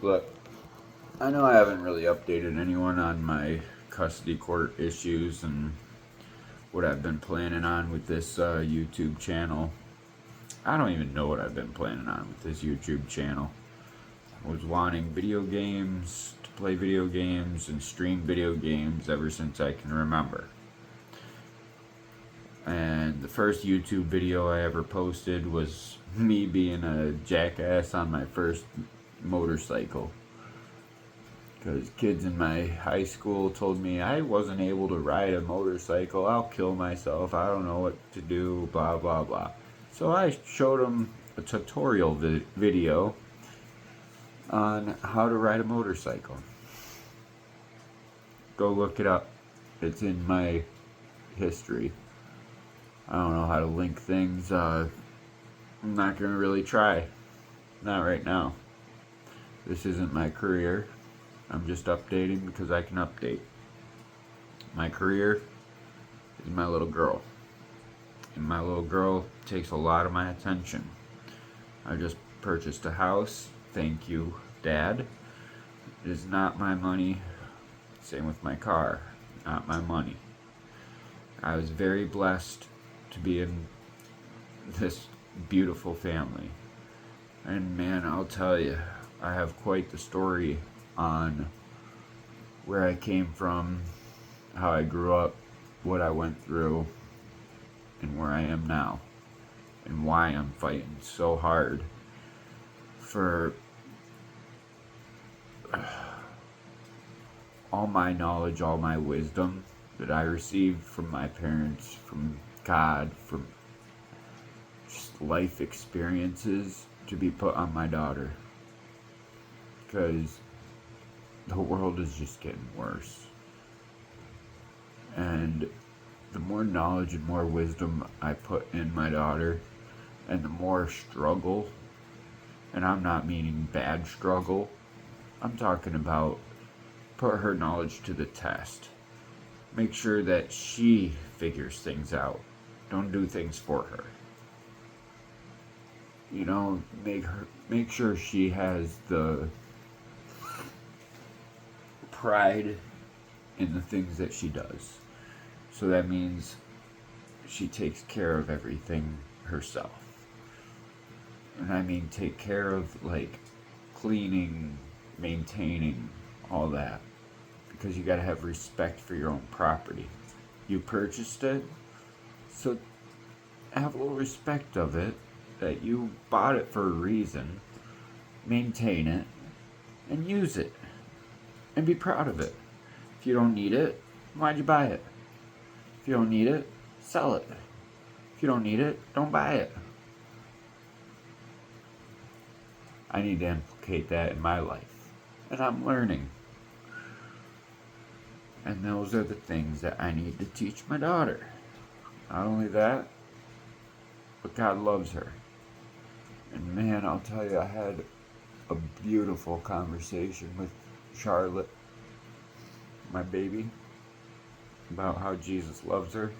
But I know I haven't really updated anyone on my custody court issues and what I've been planning on with this YouTube channel. I don't even know what I've been planning on with this YouTube channel. I was wanting video games, to play video games and stream video games ever since I can remember. And the first YouTube video I ever posted was me being a jackass on my first motorcycle. Because kids in my high school told me I wasn't able to ride a motorcycle, I'll kill myself, I don't know what to do, blah blah blah. So I showed them a tutorial video on how to ride a motorcycle. Go look it up. It's in my history. I don't know how to link things. I'm not going to really try. Not right now. This isn't my career. I'm just updating because I can update. My career is my little girl. And my little girl takes a lot of my attention. I just purchased a house. Thank you, Dad. It is not my money. Same with my car. Not my money. I was very blessed to be in this beautiful family. And man, I'll tell you, I have quite the story on where I came from, how I grew up, what I went through, and where I am now, and why I'm fighting so hard for all my knowledge, all my wisdom that I received from my parents, from God, from just life experiences to be put on my daughter. Because the world is just getting worse. And the more knowledge and more wisdom I put in my daughter, and the more struggle, and I'm not meaning bad struggle, I'm talking about put her knowledge to the test. Make sure that she figures things out. Don't do things for her. You know, make sure she has the pride in the things that she does. So that means she takes care of everything herself. And I mean take care of like cleaning, maintaining, all that. Because you gotta have respect for your own property. You purchased it, so have a little respect of it, that you bought it for a reason. Maintain it, and use it. And be proud of it. If you don't need it, why'd you buy it? If you don't need it, sell it. If you don't need it, don't buy it. I need to implicate that in my life. And I'm learning. And those are the things that I need to teach my daughter. Not only that, but God loves her. And man, I'll tell you, I had a beautiful conversation with Charlotte, my baby, about how Jesus loves her.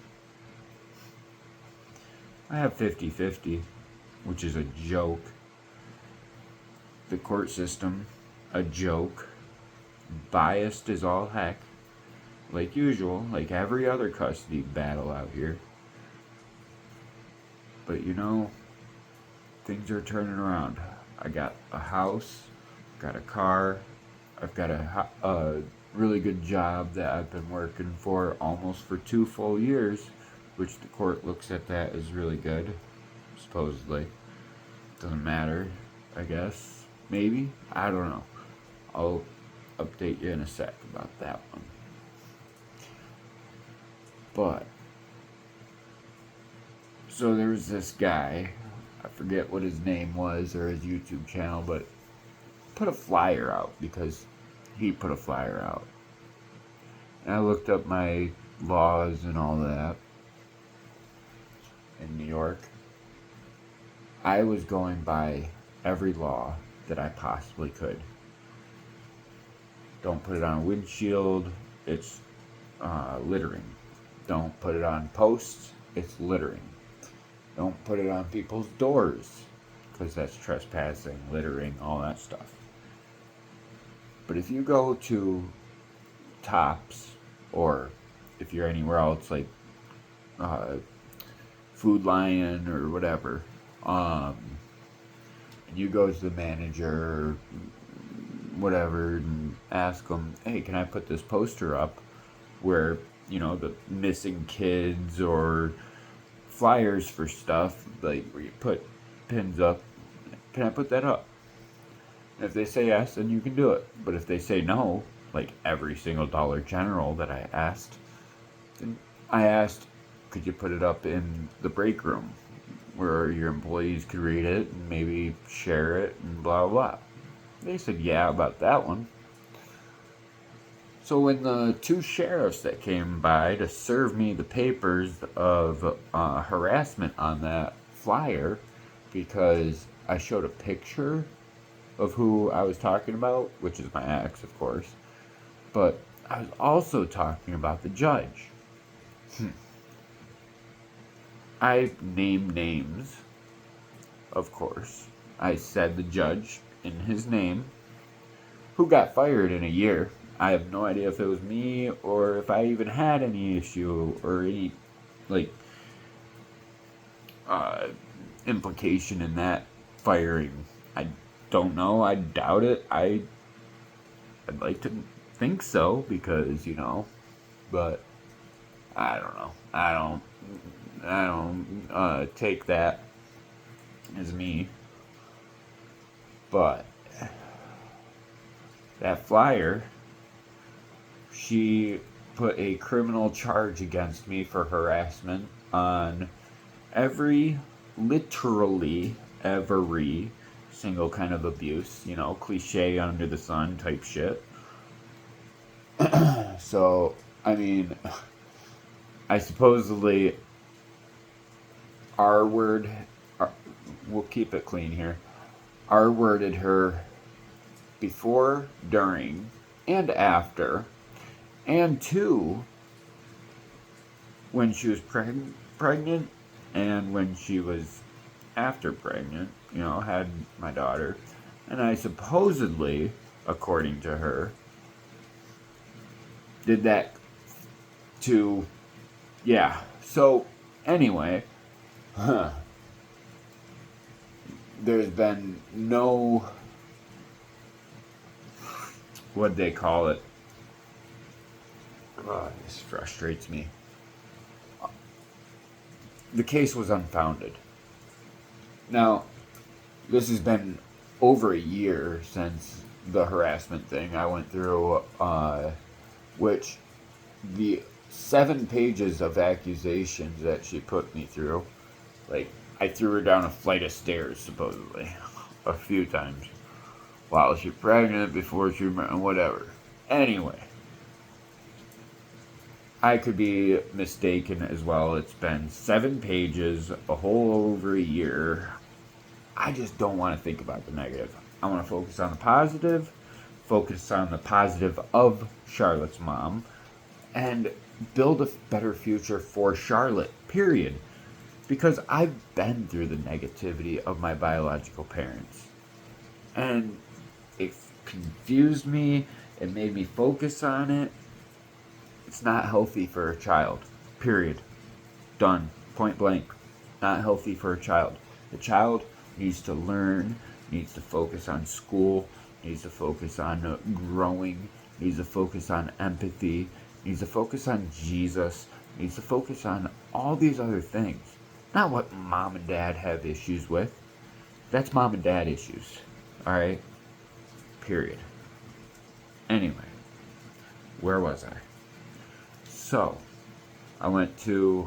I have 50-50, which is a joke. The court system, a joke. Biased as all heck. Like usual, like every other custody battle out here. But you know, things are turning around. I got a house, got a car, I've got a really good job that I've been working for almost for 2 full years, which the court looks at that as really good, supposedly. Doesn't matter, I guess. Maybe? I don't know. I'll update you in a sec about that one. But, so there was this guy, I forget what his name was or his YouTube channel, but put a flyer out because he put a flyer out. And I looked up my laws and all that in New York. I was going by every law that I possibly could. Don't put it on a windshield, it's littering. Don't put it on posts, it's littering. Don't put it on people's doors, because that's trespassing, littering, all that stuff. But if you go to Tops, or if you're anywhere else like Food Lion or whatever, and you go to the manager, whatever, and ask them, hey, can I put this poster up where, the missing kids or flyers for stuff, like where you put pins up, can I put that up? And if they say yes, then you can do it. But if they say no, like every single Dollar General that I asked, then I asked, could you put it up in the break room where your employees could read it and maybe share it and blah, blah, blah. They said yeah about that one. So when the two sheriffs that came by to serve me the papers of harassment on that flyer, because I showed a picture of who I was talking about, which is my ex, of course, but I was also talking about the judge. I named names, of course. I said the judge in his name, who got fired in a year. I have no idea if it was me or if I even had any issue or any, implication in that firing. I don't know. I doubt it. I'd like to think so because, but I don't know. I don't take that as me. But that flyer, she put a criminal charge against me for harassment on literally every single kind of abuse, cliche under the sun type shit. So, I mean, I supposedly we'll keep it clean here, R-worded her before, during, and after, and two, when she was pregnant, and when she was after pregnant, had my daughter. And I supposedly, according to her, did that to, yeah. So, anyway, there's been no, what'd they call it? This frustrates me. The case was unfounded. Now, this has been over a year since the harassment thing I went through, which the 7 pages of accusations that she put me through, I threw her down a flight of stairs, supposedly, a few times, while she was pregnant, before she was, whatever. Anyway, I could be mistaken as well. It's been 7 pages, a whole over a year. I just don't want to think about the negative. I want to focus on the positive of Charlotte's mom, and build a better future for Charlotte, period. Because I've been through the negativity of my biological parents. And it confused me, it made me focus on it. It's not healthy for a child. Period. Done. Point blank. Not healthy for a child. The child needs to learn, needs to focus on school, needs to focus on growing, needs to focus on empathy, needs to focus on Jesus, needs to focus on all these other things. Not what mom and dad have issues with. That's mom and dad issues. Alright? Period. Anyway. Where was I? So, I went to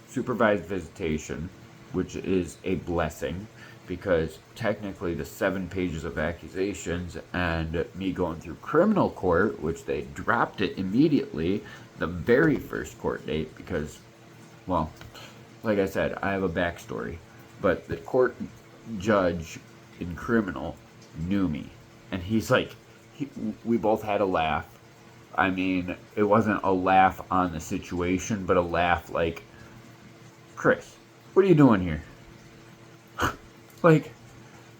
supervised visitation, which is a blessing, because technically the 7 pages of accusations and me going through criminal court, which they dropped it immediately, the very first court date, because, well, like I said, I have a backstory, but the court judge in criminal knew me, and he's like, we both had a laugh. I mean, it wasn't a laugh on the situation, but a laugh like, Chris, what are you doing here? Like,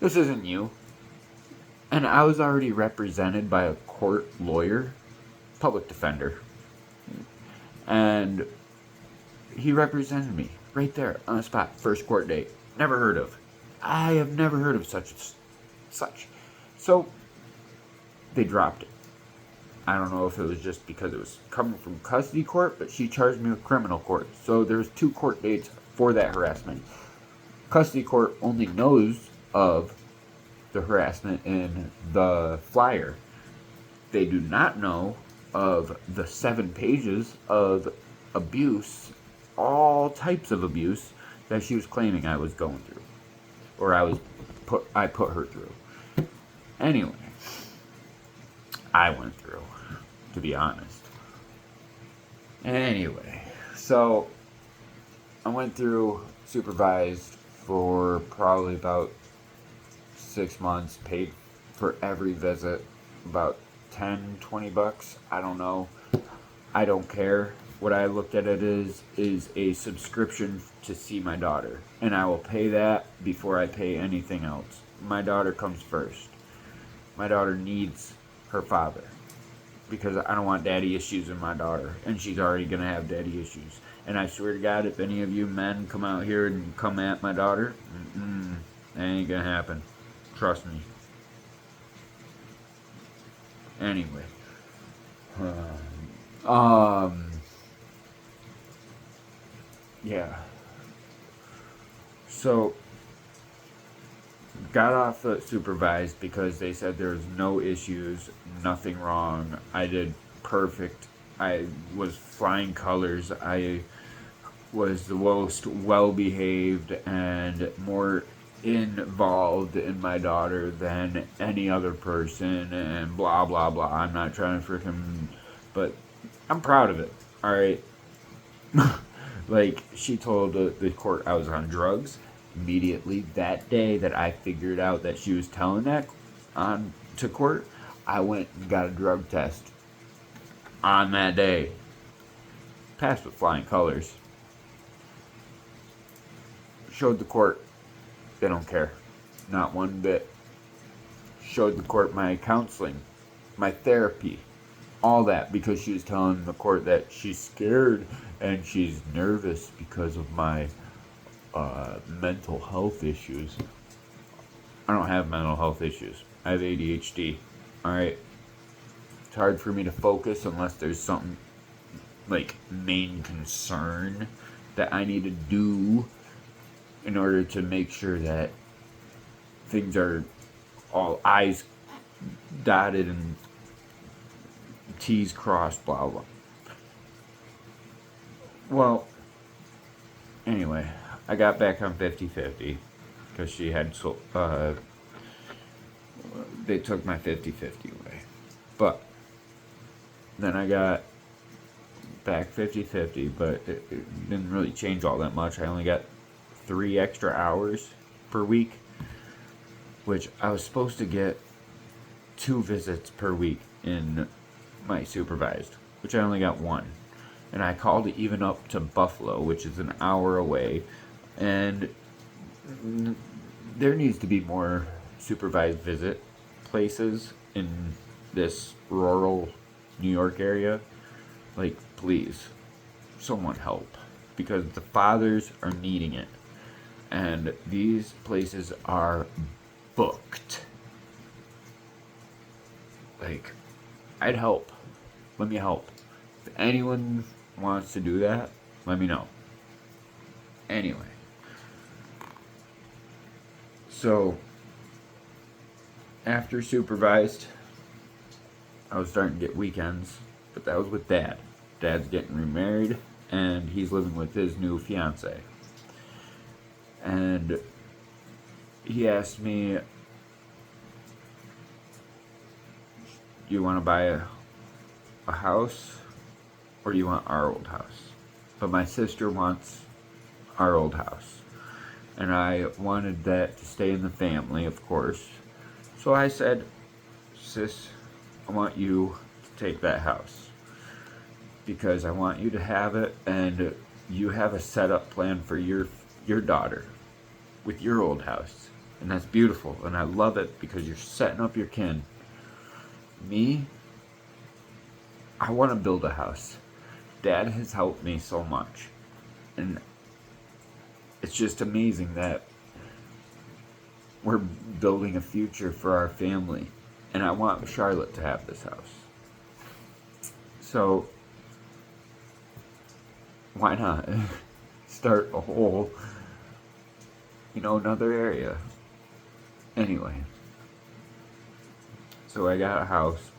this isn't you. And I was already represented by a court lawyer, public defender. And he represented me right there on the spot, first court date. Never heard of. I have never heard of such. So they dropped it. I don't know if it was just because it was coming from custody court, but she charged me with criminal court. So there's 2 court dates for that harassment. Custody court only knows of the harassment in the flyer. They do not know of the 7 pages of abuse, all types of abuse that she was claiming I was going through, or I put her through. Anyway, I went through, to be honest. Anyway, so I went through supervised for probably about 6 months, paid for every visit, about $10-20, I don't know. I don't care. What I looked at it is a subscription to see my daughter, and I will pay that before I pay anything else. My daughter comes first. My daughter needs her father, because I don't want daddy issues in my daughter, and she's already gonna have daddy issues. And I swear to God, if any of you men come out here and come at my daughter, that ain't gonna happen. Trust me. Anyway. Yeah. So, got off supervised because they said there was no issues, nothing wrong. I did perfect. I was flying colors. I was the most well-behaved and more involved in my daughter than any other person, and blah blah blah. I'm not trying to freaking, but I'm proud of it. All right. Like, she told the court I was on drugs. Immediately that day that I figured out that she was telling that on to court, I went and got a drug test on that day. Passed with flying colors. Showed the court they don't care. Not one bit. Showed the court my counseling, my therapy, all that, because she was telling the court that she's scared and she's nervous because of my mental health issues. I don't have mental health issues. I have ADHD. Alright? It's hard for me to focus unless there's something like main concern that I need to do in order to make sure that things are all I's dotted and T's crossed, blah blah. Well, anyway, I got back on 50/50 because she had they took my 50/50 away. But then I got back 50/50, but it didn't really change all that much. I only got 3 extra hours per week, which I was supposed to get 2 visits per week in my supervised, which I only got 1. And I called it even up to Buffalo, which is an hour away, and there needs to be more supervised visit places in this rural New York area. Like, please, someone help, because the fathers are needing it, and these places are booked. Like, I'd help. Let me help. If anyone wants to do that, let me know. Anyway. So, after supervised, I was starting to get weekends, but that was with Dad. Dad's getting remarried, and he's living with his new fiance. And he asked me, you want to buy a house, or do you want our old house? But my sister wants our old house, and I wanted that to stay in the family, of course. So I said, sis, I want you to take that house, because I want you to have it, and you have a setup plan for your daughter with your old house. And that's beautiful, and I love it because you're setting up your kin. Me, I want to build a house. Dad has helped me so much, and it's just amazing that we're building a future for our family, and I want Charlotte to have this house. So why not start a whole, another area? Anyway, so I got a house,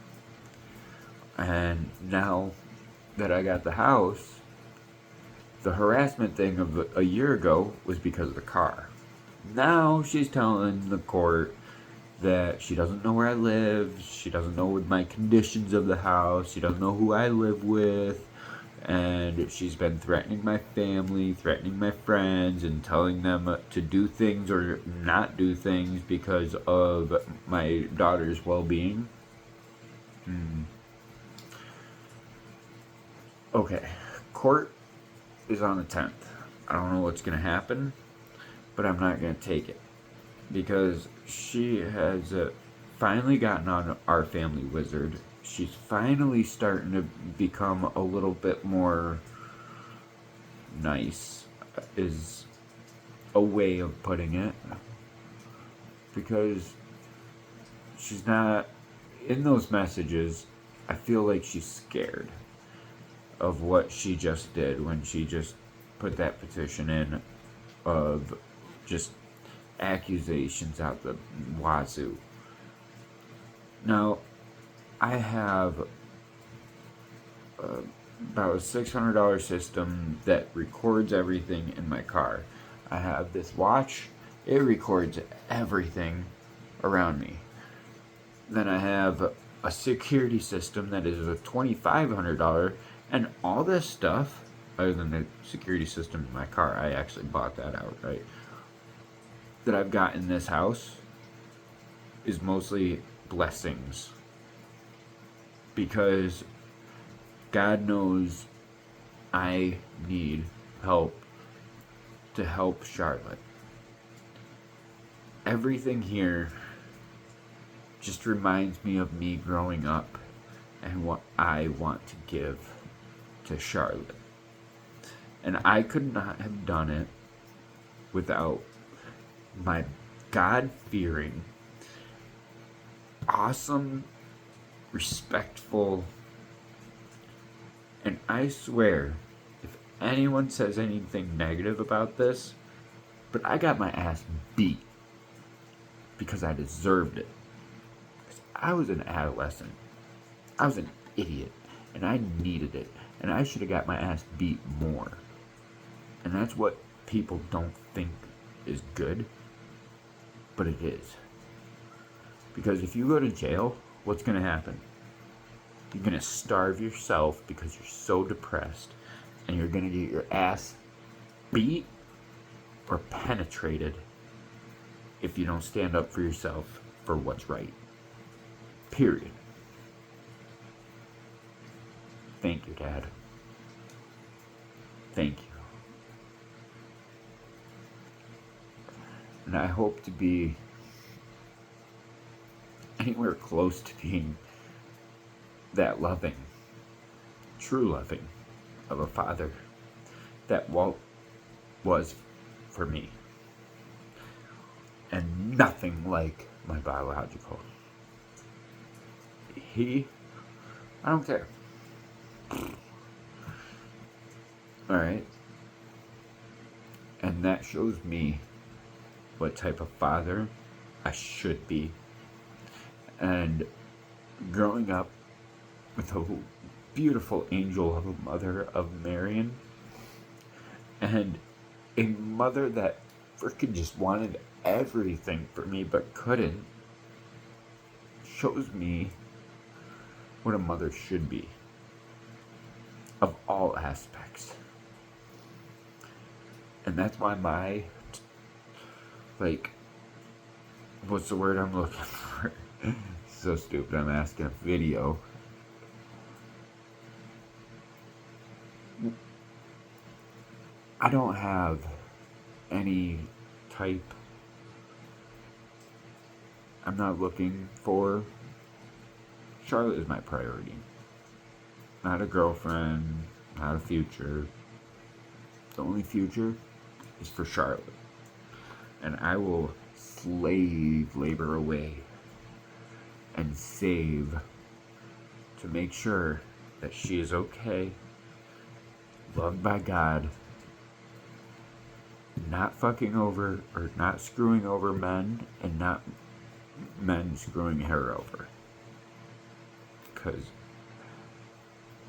and now that I got the house, the harassment thing of a year ago was because of the car. Now she's telling the court that she doesn't know where I live, she doesn't know what my conditions of the house, she doesn't know who I live with, and she's been threatening my family, threatening my friends, and telling them to do things or not do things because of my daughter's well-being. Okay, court is on the 10th. I don't know what's going to happen, but I'm not going to take it because she has finally gotten on our family wizard. She's finally starting to become a little bit more nice, is a way of putting it, because she's not in those messages. I feel like she's scared of what she just did when she just put that petition in of just accusations out the wazoo. Now, I have about a $600 system that records everything in my car. I have this watch, it records everything around me. Then I have a security system that is a $2,500, and all this stuff, other than the security system in my car, I actually bought that outright, that I've got in this house is mostly blessings. Because God knows I need help to help Charlotte. Everything here just reminds me of me growing up and what I want to give to Charlotte. And I could not have done it without my God-fearing, awesome, respectful, and I swear, if anyone says anything negative about this, but I got my ass beat because I deserved it. Because I was an adolescent. I was an idiot. And I needed it. And I should have got my ass beat more. And that's what people don't think is good. But it is. Because if you go to jail, what's going to happen? You're going to starve yourself because you're so depressed. And you're going to get your ass beat or penetrated if you don't stand up for yourself for what's right. Period. Thank you, Dad. Thank you. And I hope to be anywhere close to being that loving, true loving of a father that Walt was for me. And nothing like my biological. I don't care. Alright? And that shows me what type of father I should be. And growing up with a beautiful angel of a mother of Marion, and a mother that freaking just wanted everything for me but couldn't, shows me what a mother should be of all aspects. And that's why my what's the word I'm looking for? So stupid, I'm asking a video. I don't have any type I'm not looking for... Charlotte is my priority. Not a girlfriend, not a future. The only future is for Charlotte. And I will slave labor away and save to make sure that she is okay, loved by God, not fucking over or not screwing over men, and not men screwing her over. Because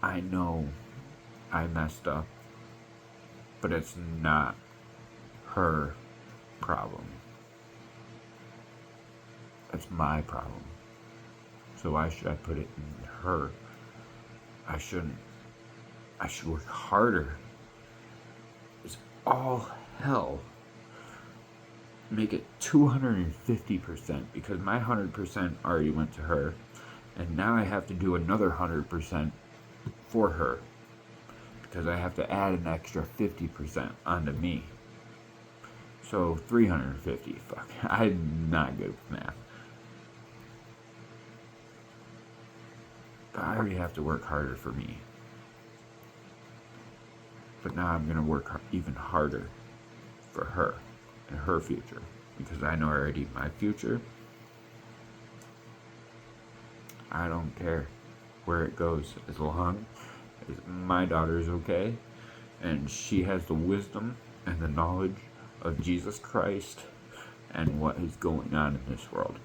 I know I messed up, but it's not her problem. It's my problem. So why should I put it in her? I should work harder. It's all hell. Make it 250% because my 100% already went to her, and now I have to do another 100% for her because I have to add an extra 50% onto me. So 350. Fuck, I'm not good with math. But I already have to work harder for me. But now I'm gonna work even harder for her and her future because I know already my future. I don't care where it goes as long as my daughter is okay and she has the wisdom and the knowledge of Jesus Christ and what is going on in this world,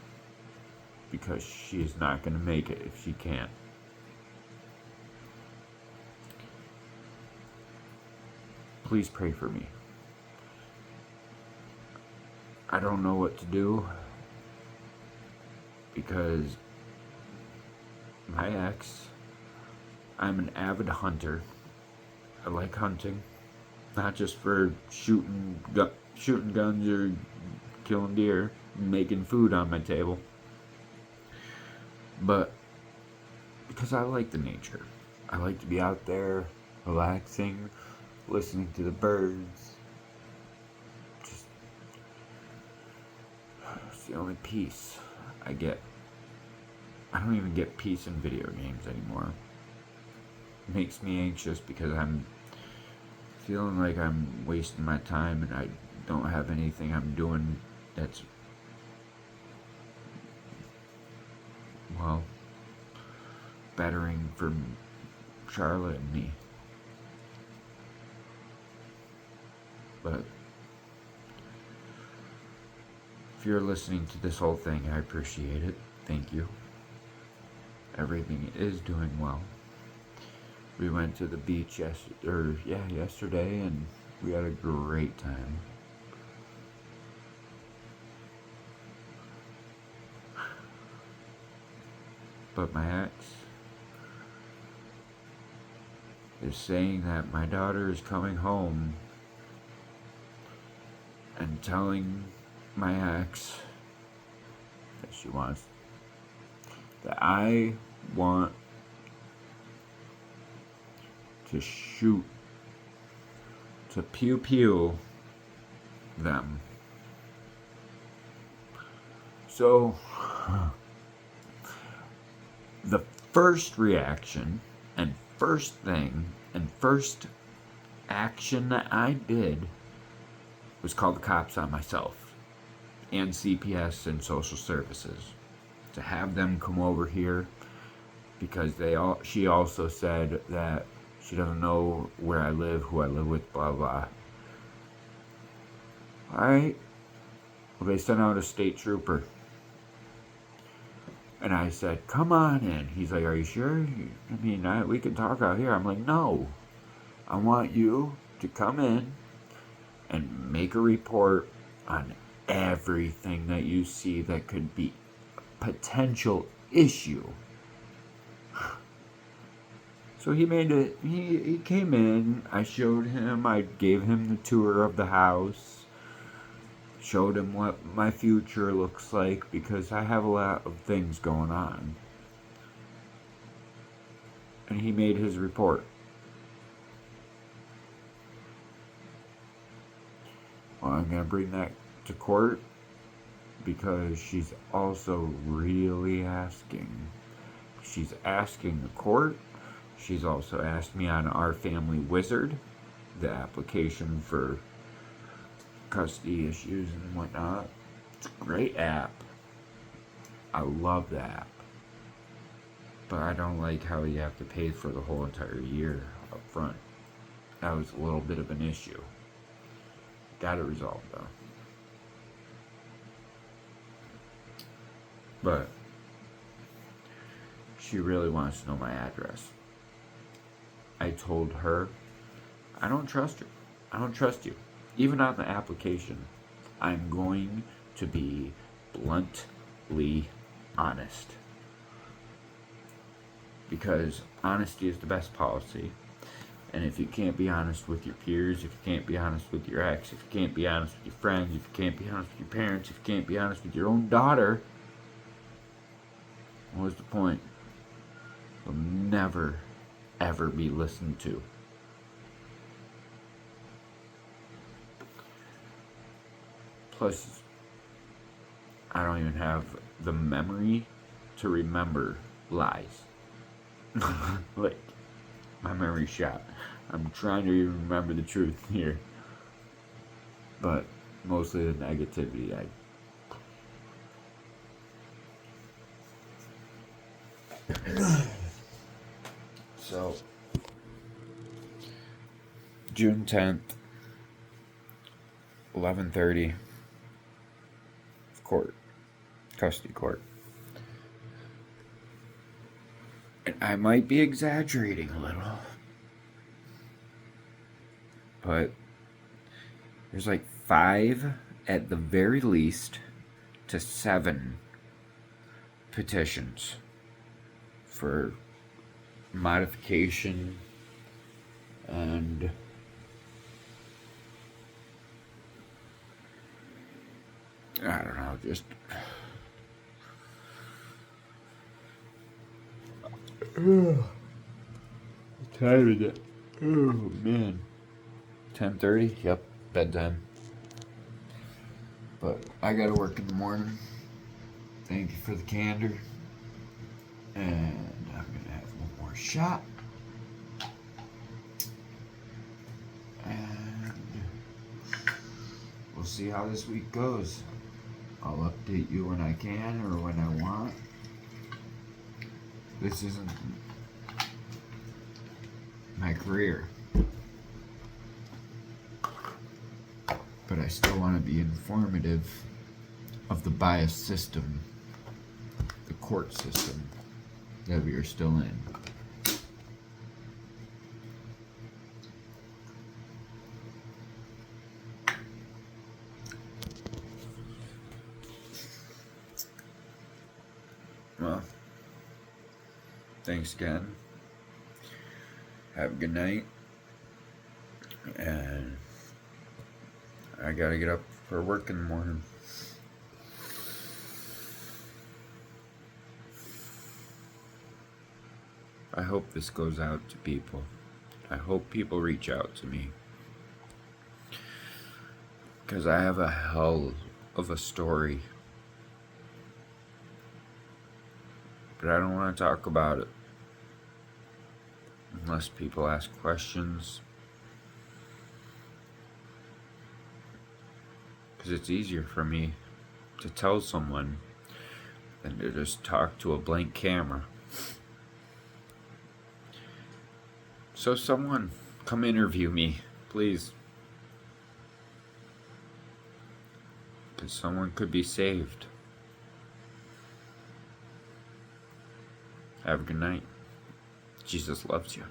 because she is not going to make it if she can't. Please pray for me. I don't know what to do because my ex, I'm an avid hunter. I like hunting, not just for shooting guns or killing deer, making food on my table, but because I like the nature. I like to be out there, relaxing, listening to the birds. Just, it's the only peace I get. I don't even get peace in video games anymore. It makes me anxious because I'm feeling like I'm wasting my time and I don't have anything I'm doing that's, well, bettering for Charlotte and me. But if you're listening to this whole thing, I appreciate it. Thank you. Everything is doing well. We went to the beach yesterday, and we had a great time. But my ex is saying that my daughter is coming home and telling my ex that she wants, that I want to shoot, to pew pew them. So the first reaction and first thing and first action that I did was call the cops on myself and CPS and social services to have them come over here, because she also said that she doesn't know where I live, who I live with, blah blah. Alright, well, they sent out a state trooper. And I said, come on in. He's like, are you sure? I mean, we can talk out here. I'm like, no. I want you to come in and make a report on everything that you see that could be a potential issue. So he came in, I showed him, I gave him the tour of the house, showed him what my future looks like, because I have a lot of things going on. And he made his report. Well, I'm going to bring that to court, because she's also really asking. She's asking the court. She's also asked me on Our Family Wizard, the application for custody issues and whatnot. It's a great app. I love the app. But I don't like how you have to pay for the whole entire year up front. That was a little bit of an issue. Got it resolved though. But she really wants to know my address. I told her, I don't trust her. I don't trust you. Even on the application, I'm going to be bluntly honest. Because honesty is the best policy. And if you can't be honest with your peers, if you can't be honest with your ex, if you can't be honest with your friends, if you can't be honest with your parents, if you can't be honest with your own daughter, what's the point? You'll never, ever be listened to. Plus, I don't even have the memory to remember lies. Like, my memory's shot. I'm trying to even remember the truth here. But mostly the negativity. So, June 10th, 11:30, court, custody court. And I might be exaggerating a little, but there's like 5 at the very least to 7 petitions for modification and I don't know, just what time is it? Oh man, 10:30. Yep, bedtime. But I gotta work in the morning. Thank you for the candor, and I'm gonna have one more shot. And we'll see how this week goes. I'll update you when I can or when I want. This isn't my career, but I still want to be informative of the biased system, the court system that we are still in. Well, thanks again. Have a good night. And I gotta get up for work in the morning. I hope this goes out to people. I hope people reach out to me. Because I have a hell of a story. But I don't want to talk about it unless people ask questions. Because it's easier for me to tell someone than to just talk to a blank camera. So someone, come interview me, please. Because someone could be saved. Have a good night. Jesus loves you.